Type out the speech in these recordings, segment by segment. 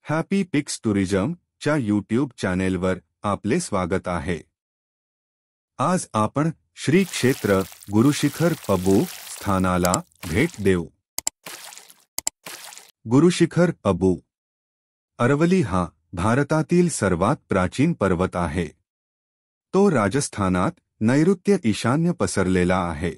Happy पिक्स tourism च्या YouTube चॅनेलवर आपले स्वागत आहे। आज आपण श्री क्षेत्र गुरुशिखर अबू स्थानाला भेट देऊ। गुरुशिखर अबू अरवली हा भारतातील सर्वात प्राचीन पर्वत आहे। तो राजस्थानात नैऋत्य ईशान्य पसरलेला आहे।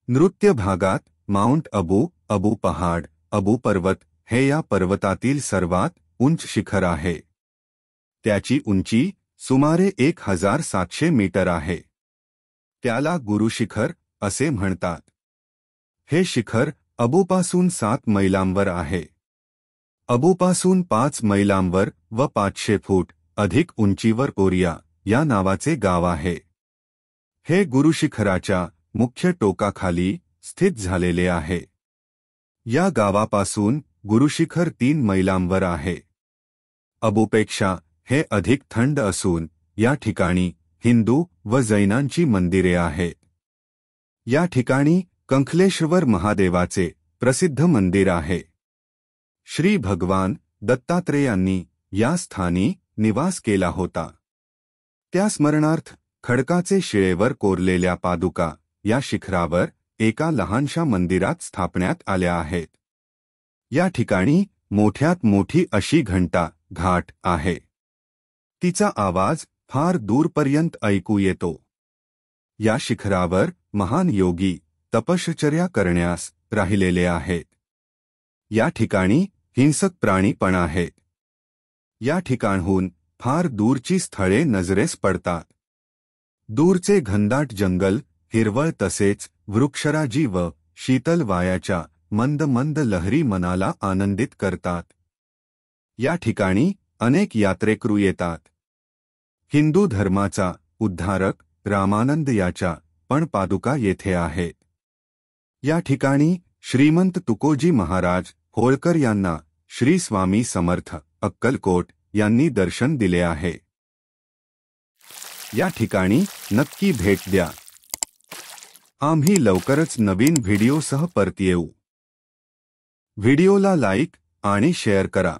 नृत्य भागात माउंट अबू, अबू पहाड, अबू पर्वत हे या पर्वतातील सर्वात उंच शिखर आहे। त्याची उंची सुमारे 1700 मीटर आहे। त्याला गुरुशिखर असे म्हणतात। हे शिखर अबूपासून 7 मैलांवर आहे। अबूपासून 5 मैलांवर व 500 फूट अधिक उंचीवर कोरिया या नावाचे गाव आहे। हे गुरुशिखराच्या मुख्य टोकाखाली स्थित झालेले आहे। या गावापासून गुरुशिखर 3 मैलांवर आहे। अबूपेक्षा हे अधिक थंड असून या ठिकाणी हिंदू व जैनांची मंदिरे आहेत। या ठिकाणी कंखलेश्वर महादेवाचे प्रसिद्ध मंदिर आहे। श्री भगवान दत्तात्रेयांनी या स्थानी निवास केला होता। त्या स्मरणार्थ खडकाचे शिळेवर कोरलेल्या पादुका या शिखरावर एका लहानशा मंदिरात स्थापण्यात आल्या आहेत। या ठिकाणी मोठ्यात मोठी अशी घंटा घाट आहे। तिचा आवाज फार दूरपर्यंत ऐकू येतो। या शिखरावर महान योगी तपश्चर्या करण्यास राहिलेले आहेत। या ठिकाणी हिंसक प्राणी पण आहेत। या ठिकाणहून फार दूरची स्थळे नजरेस पडतात। दूरचे घनदाट जंगल, हिरवळ तसेच वृक्षराजी व शीतल वायाच्या मंद मंद लहरी मनाला आनंदित करतात। या ठिकाणी अनेक यात्रेकरू येतात। हिंदू धर्माचा उद्धारक रामानंद याच्या पण पादुका येथे आहेत। या ठिकाणी श्रीमंत तुकोजी महाराज होळकर यांना श्री स्वामी समर्थ अक्कलकोट यांनी दर्शन दिले आहे। या ठिकाणी नक्की भेट द्या। आम्ही लवकरच नवीन व्हिडिओसह परत येऊ। व्हिडिओला लाईक आणि शेअर करा।